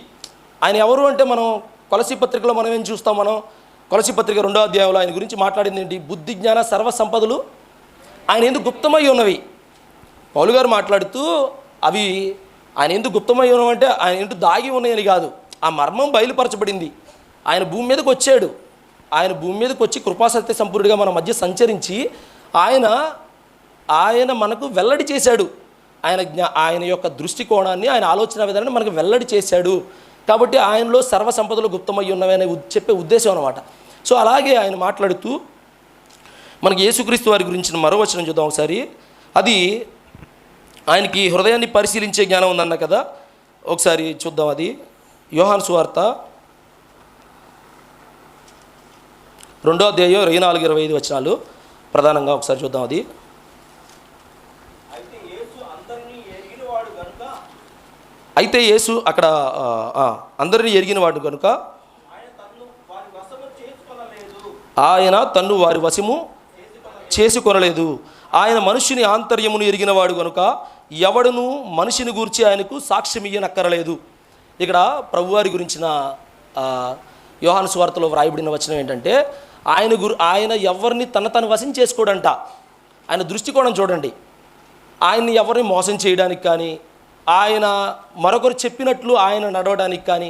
ఆయన ఎవరు అంటే మనం కొలసీ పత్రికలో మనం ఏం చూస్తాం, మనం కొలసీ పత్రిక 2వ అధ్యాయంలో ఆయన గురించి మాట్లాడింది ఏంటి, బుద్ధి జ్ఞాన సర్వ సంపదలు ఆయన ఎందుకు గుప్తమై ఉన్నవి. పౌలు గారు మాట్లాడుతూ అవి ఆయన ఎందుకు గుప్తమై ఉన్నవంటే ఆయన ఎందుకు దాగి ఉన్నాయని కాదు, ఆ మర్మం బయలుపరచబడింది. ఆయన భూమి మీదకి వచ్చాడు, ఆయన భూమి మీదకి వచ్చి కృపాసత్య సంపూర్ణుడిగా మన మధ్య సంచరించి ఆయన మనకు వెల్లడి చేశాడు. ఆయన యొక్క దృష్టికోణాన్ని, ఆయన ఆలోచన విధానాన్ని మనకు వెల్లడి చేశాడు. కాబట్టి ఆయనలో సర్వ సంపదలు గుప్తమై ఉన్నవని చెప్పే ఉద్దేశం అన్నమాట. సో అలాగే ఆయన మాట్లాడుతూ మనకి యేసుక్రీస్తు వారి గురించిన మరో వచనం చూద్దాం ఒకసారి. అది ఆయనకి హృదయాన్ని పరిశీలించే జ్ఞానం ఉందన్న కదా, ఒకసారి చూద్దాం. అది యోహాను సువార్త 2వ అధ్యాయం 24-25 వచనాలు. ప్రధానంగా ఒకసారి చూద్దాం. అది అయితే యేసు అక్కడ అందరినీ ఎరిగిన వాడు కనుక ఆయన తన్ను వారి వశము చేసుకొనలేదు. ఆయన మనుషుని ఆంతర్యమును ఎరిగినవాడు కనుక ఎవడును మనిషిని గూర్చి ఆయనకు సాక్ష్యం ఇయ్యనక్కరలేదు. ఇక్కడ ప్రభువారి గురించిన యోహాను సువార్తలో వ్రాయబడిన వచనం ఏంటంటే ఆయన ఎవరిని తను వశం చేసుకోడంట. ఆయన దృష్టికోణం చూడండి. ఆయన్ని ఎవరిని మోసం చేయడానికి కానీ, ఆయన మరొకరు చెప్పినట్లు ఆయన నడవడానికి కానీ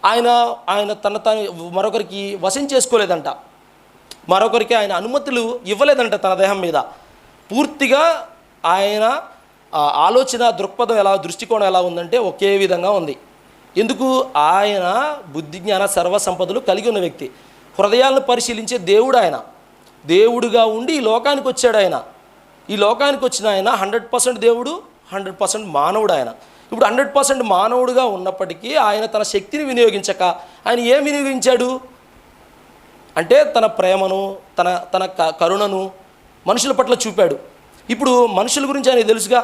ఆయన తను మరొకరికి వశం చేసుకోలేదంట. మరొకరికి ఆయన అనుమతులు ఇవ్వలేదంట తన దేహం మీద. పూర్తిగా ఆయన ఆలోచన దృక్పథం దృష్టికోణం ఎలా ఉందంటే ఒకే విధంగా ఉంది. ఎందుకు? ఆయన బుద్ధి జ్ఞాన సర్వసంపదలు కలిగి ఉన్న వ్యక్తి. హృదయాలను పరిశీలించే దేవుడు ఆయన. దేవుడుగా ఉండి ఈ లోకానికి వచ్చాడు ఆయన. ఈ లోకానికి వచ్చిన ఆయన 100% దేవుడు, 100% మానవుడు ఆయన. ఇప్పుడు 100% మానవుడుగా ఉన్నప్పటికీ ఆయన తన శక్తిని వినియోగించక ఆయన ఏం వినియోగించాడు అంటే తన ప్రేమను, తన కరుణను మనుషుల పట్ల చూపాడు. ఇప్పుడు మనుషుల గురించి ఆయన తెలుసుగా.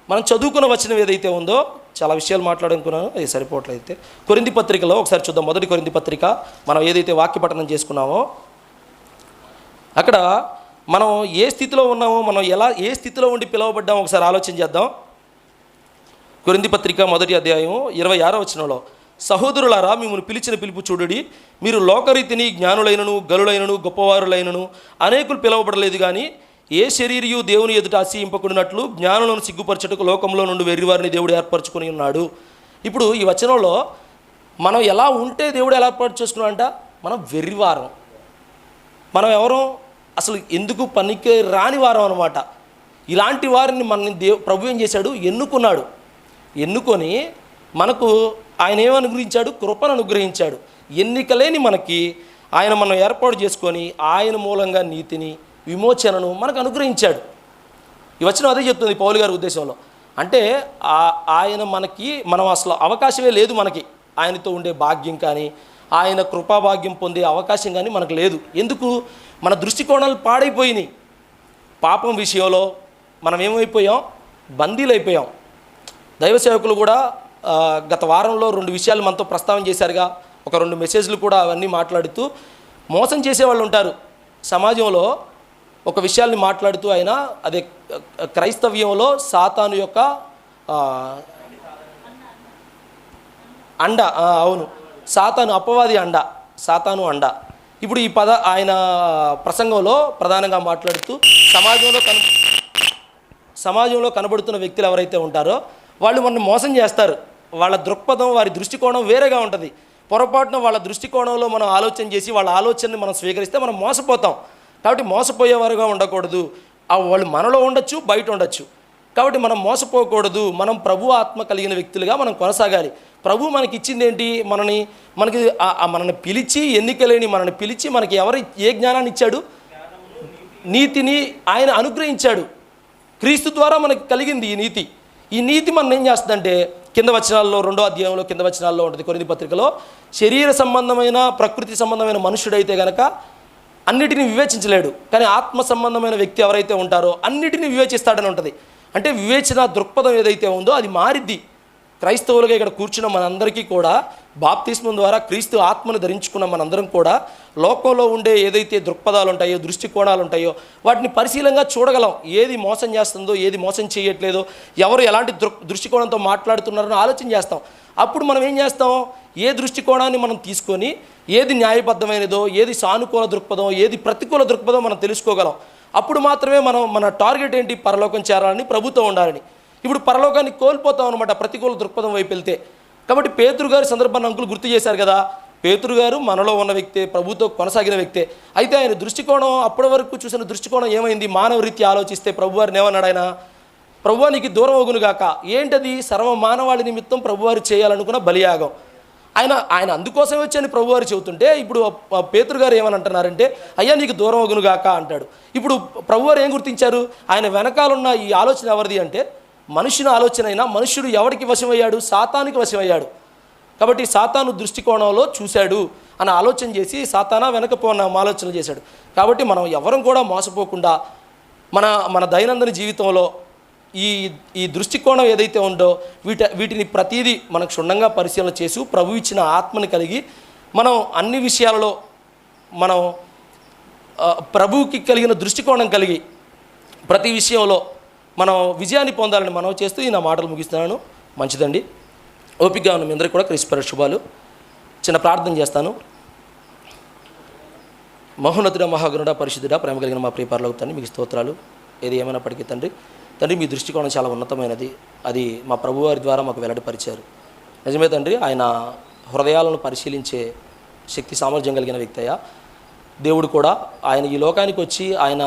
మనం చదువుకున్న వచనం ఏదైతే ఉందో, చాలా విషయాలు మాట్లాడుకున్నాను, అది సరిపోవట్లయితే కొరింథీ పత్రికలో ఒకసారి చూద్దాం. మొదటి కొరింథీ పత్రిక మనం ఏదైతే వాక్య పఠనం చేసుకున్నామో అక్కడ మనం ఏ స్థితిలో ఉన్నామో, మనం ఏ స్థితిలో ఉండి పిలువబడ్డామో ఒకసారి ఆలోచన చేద్దాం. కొరింథీ పత్రిక 1వ అధ్యాయం 26వ వచనంలో, సహోదరులారా మిమ్మల్ని పిలిచిన పిలుపు చూడుడి, మీరు లోకరీతిని జ్ఞానులైనను గలులైనను గొప్పవారులైనను అనేకులు పిలువబడలేదు, కానీ ఏ శరీరియు దేవుని ఎదుట అసహ్యింపకుడినట్లు జ్ఞానులను సిగ్గుపరచుటకు లోకంలో నుండి వెర్రివారిని దేవుడు ఏర్పరచుకొని ఉన్నాడు. ఇప్పుడు ఈ వచనంలో మనం ఎలా ఉంటే దేవుడు ఎలా ఏర్పాటు చేసుకున్నాడంట? మనం వెర్రివారం, మనం ఎవరో అసలు ఎందుకు పనికి రాని వారం అనమాట. ఇలాంటి వారిని మనని ప్రభు ఏం చేశాడు? ఎన్నుకున్నాడు. ఎన్నుకొని మనకు ఆయన ఏమనుగ్రహించాడు? కృపను అనుగ్రహించాడు. ఎన్నికలేని మనకి ఆయన మనం ఏర్పాటు చేసుకొని ఆయన మూలంగా నీతిని, విమోచనను మనకు అనుగ్రహించాడు. ఈ వచనం అదే చెప్తుంది పౌలు గారి ఉద్దేశంలో. అంటే ఆయన మనం అసలు అవకాశమే లేదు మనకి ఆయనతో ఉండే భాగ్యం కానీ, ఆయన కృపాభాగ్యం పొందే అవకాశం కానీ మనకు లేదు. ఎందుకు? మన దృష్టికోణాలు పాడైపోయినాయి. పాపం విషయంలో మనం ఏమైపోయాం? బందీలైపోయాం. దైవ సేవకులు కూడా గత వారంలో 2 విషయాలు మనతో ప్రస్తావన చేశారుగా. ఒక 2 మెసేజ్లు కూడా అవన్నీ మాట్లాడుతూ మోసం చేసేవాళ్ళు ఉంటారు సమాజంలో. ఒక విషయాల్ని మాట్లాడుతూ ఆయన అదే క్రైస్తవ్యంలో సాతాను యొక్క అండ, అవును, సాతాను అపవాది అండ, సాతాను అండ. ఇప్పుడు ఈ ఆయన ప్రసంగంలో ప్రధానంగా మాట్లాడుతూ సమాజంలో కనబడుతున్న వ్యక్తులు ఎవరైతే ఉంటారో వాళ్ళు మనల్ని మోసం చేస్తారు. వాళ్ళ దృక్పథం, వారి దృష్టికోణం వేరేగా ఉంటుంది. పొరపాటున వాళ్ళ దృష్టికోణంలో మనం ఆలోచన చేసి వాళ్ళ ఆలోచనని మనం స్వీకరిస్తే మనం మోసపోతాం. కాబట్టి మోసపోయేవారుగా ఉండకూడదు. వాళ్ళు మనలో ఉండొచ్చు, బయట ఉండొచ్చు. కాబట్టి మనం మోసపోకూడదు. మనం ప్రభు ఆత్మ కలిగిన వ్యక్తులుగా మనం కొనసాగాలి. ప్రభు మనకి ఇచ్చింది ఏంటి? మనల్ని పిలిచి, ఎన్నికలేని మనల్ని పిలిచి మనకి ఏ జ్ఞానాన్ని ఇచ్చాడు? నీతిని ఆయన అనుగ్రహించాడు. క్రీస్తు ద్వారా మనకి కలిగింది ఈ నీతి. ఈ నీతి మనం ఏం చేస్తుందంటే కింద వచనాల్లో 2వ అధ్యాయంలో కింద వచనాల్లో ఉంటుంది కొరింథీ పత్రికలో, శరీర సంబంధమైన ప్రకృతి సంబంధమైన మనుషుడైతే కనుక అన్నిటినీ వివేచించలేడు, కానీ ఆత్మ సంబంధమైన వ్యక్తి ఎవరైతే ఉంటారో అన్నిటినీ వివేచిస్తాడని ఉంటుంది. అంటే వివేచన దృక్పథం ఏదైతే ఉందో అది మారిద్ది. క్రైస్తవులుగా ఇక్కడ కూర్చున్న మనందరికీ కూడా బాప్తిస్మం ద్వారా క్రీస్తు ఆత్మను ధరించుకున్న మనందరం కూడా లోకంలో ఉండే ఏదైతే దృక్పథాలు ఉంటాయో, దృష్టికోణాలు ఉంటాయో వాటిని పరిశీలంగా చూడగలం. ఏది మోసం చేస్తుందో, ఏది మోసం చేయట్లేదో, ఎవరు ఎలాంటి దృష్టికోణంతో మాట్లాడుతున్నారో ఆలోచన చేస్తాం. అప్పుడు మనం ఏం చేస్తాం? ఏ దృష్టికోణాన్ని మనం తీసుకొని ఏది న్యాయబద్ధమైనదో, ఏది సానుకూల దృక్పథం, ఏది ప్రతికూల దృక్పథం మనం తెలుసుకోగలం. అప్పుడు మాత్రమే మన టార్గెట్ ఏంటి? పరలోకం చేరాలని, ప్రభుత్వం ఉండాలని. ఇప్పుడు పరలోకాన్ని కోల్పోతాం అనమాట ప్రతికూల దృక్పథం వైపు వెళ్తే. కాబట్టి పేతురు గారి సందర్భాన్ని అంకులు గుర్తు చేశారు కదా. పేతురు గారు మనలో ఉన్న వ్యక్తే, ప్రభుతో కొనసాగిన వ్యక్తే. అయితే ఆయన దృష్టికోణం, అప్పటి వరకు చూసిన దృష్టికోణం ఏమైంది? మానవ రీతి ఆలోచిస్తే ప్రభువారిని ఏమన్నాడు ఆయన? ప్రభువా నీకు దూరం అగునుగాక. ఏంటది? సర్వ మానవాళి నిమిత్తం ప్రభువారు చేయాలనుకున్న బలియాగం. ఆయన అందుకోసమే వచ్చని ప్రభువారు చెబుతుంటే ఇప్పుడు పేతురు గారు ఏమని అంటున్నారంటే, అయ్యా నీకు దూరం అగునుగాక అంటాడు. ఇప్పుడు ప్రభువారు ఏం గుర్తించారు? ఆయన వెనకాలన్న ఈ ఆలోచన ఎవరిది అంటే మనుషుని ఆలోచన అయినా. మనుషుడు ఎవరికి వశమయ్యాడు? సాతానికి వశమయ్యాడు. కాబట్టి సాతాను దృష్టికోణంలో చూశాడు అని ఆలోచన చేసి సాతానా వెనకపోన్న ఆలోచన చేశాడు. కాబట్టి మనం ఎవరం కూడా మోసపోకుండా మన దైనందిన జీవితంలో ఈ ఈ దృష్టికోణం ఏదైతే ఉందో వీటిని ప్రతీదీ మనకు క్షుణ్ణంగా పరిశీలన చేసి ప్రభు ఇచ్చిన ఆత్మని కలిగి మనం అన్ని విషయాలలో మనం ప్రభువుకి కలిగిన దృష్టికోణం కలిగి ప్రతి విషయంలో మనం విజయాన్ని పొందాలని మనం చేస్తూ ఈ నా మాటలు ముగిస్తున్నాను. మంచిదండి. ఓపికగా ఉన్న మీ అందరికీ కూడా క్రిస్పర శుభాలు. చిన్న ప్రార్థన చేస్తాను. మహోన్నతుడ మహాగణుడ పరిశుద్ధుడ ప్రేమ కలిగిన మా ప్రియ పరలోక తండ్రి, మీకు స్తోత్రాలు. ఏది ఏమైనప్పటికీ తండ్రి మీ దృష్టికోణం చాలా ఉన్నతమైనది. అది మా ప్రభువారి ద్వారా మాకు వెల్లడిపరిచారు. నిజమే తండ్రి, ఆయన హృదయాలను పరిశీలించే శక్తి సామర్థ్యం కలిగిన వ్యక్తి అయ్యా. దేవుడు కూడా ఆయన ఈ లోకానికి వచ్చి ఆయన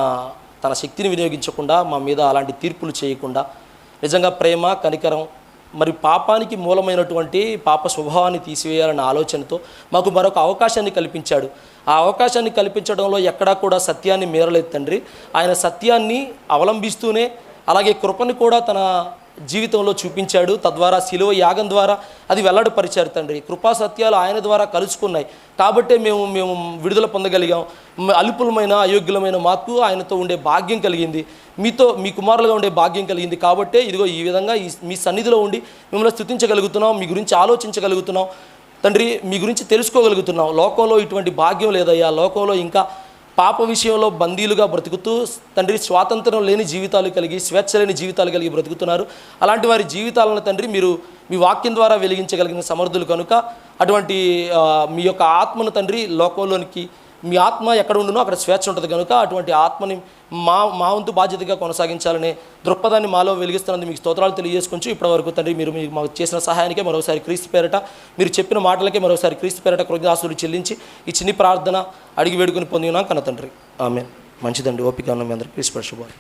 తన శక్తిని వినియోగించకుండా మా మీద అలాంటి తీర్పులు చేయకుండా నిజంగా ప్రేమ కనికరం మరి పాపానికి మూలమైనటువంటి పాప స్వభావాన్ని తీసివేయాలన్న ఆలోచనతో మాకు మరొక అవకాశాన్ని కల్పించాడు. ఆ అవకాశాన్ని కల్పించడంలో ఎక్కడా కూడా సత్యాన్ని మీరలేదు తండ్రి. ఆయన సత్యాన్ని అవలంబిస్తూనే అలాగే కృపను కూడా తన జీవితంలో చూపించాడు. తద్వారా శిలువ యాగం ద్వారా అది వెల్లడిపరిచారు తండ్రి. కృపా సత్యాలు ఆయన ద్వారా కలుసుకున్నాయి కాబట్టే మేము విడుదల పొందగలిగాం. అల్పులమైన అయోగ్యులమైన మాకు ఆయనతో ఉండే భాగ్యం కలిగింది, మీ కుమారులుగా ఉండే భాగ్యం కలిగింది. కాబట్టే ఇదిగో ఈ విధంగా మీ సన్నిధిలో ఉండి మిమ్మల్ని స్తుతించగలుగుతున్నాం, మీ గురించి ఆలోచించగలుగుతున్నాం తండ్రి, మీ గురించి తెలుసుకోగలుగుతున్నాం. లోకంలో ఇటువంటి భాగ్యం లేదయ్యా. లోకంలో ఇంకా పాప విషయంలో బందీలుగా బ్రతుకుతూ తండ్రి స్వాతంత్రం లేని జీవితాలు కలిగి స్వేచ్ఛ లేని జీవితాలు కలిగి బ్రతుకుతున్నారు. అలాంటి వారి జీవితాలను తండ్రి మీరు మీ వాక్యం ద్వారా వెలిగించగలిగిన సమర్థులు కనుక అటువంటి మీ యొక్క ఆత్మను తండ్రి లోకంలోనికి, మీ ఆత్మ ఎక్కడ ఉండునో అక్కడ స్వేచ్ఛ ఉంటుంది కనుక అటువంటి ఆత్మని మా వంతు బాధ్యతగా కొనసాగించాలనే దృక్పథాన్ని మాలో వెలిగిస్తున్నందుకు మీకు స్తోత్రాలు తెలియజేసుకుంటూ ఇప్పటివరకు తండ్రి మీరు మాకు చేసిన సహాయానికే మరోసారి క్రీస్తు పేరట, మీరు చెప్పిన మాటలకే మరోసారి క్రీస్తు పేరట కృతజ్ఞతాస్తుతులు చెల్లించి ఈ చిన్ని ప్రార్థన అడిగి వేడుకొని పొందినాం కన్న తండ్రి. ఆమేన్. మంచిదండి. ఓపిక ఉన్న మీ అందరికీ క్రీస్తు శుభాలు.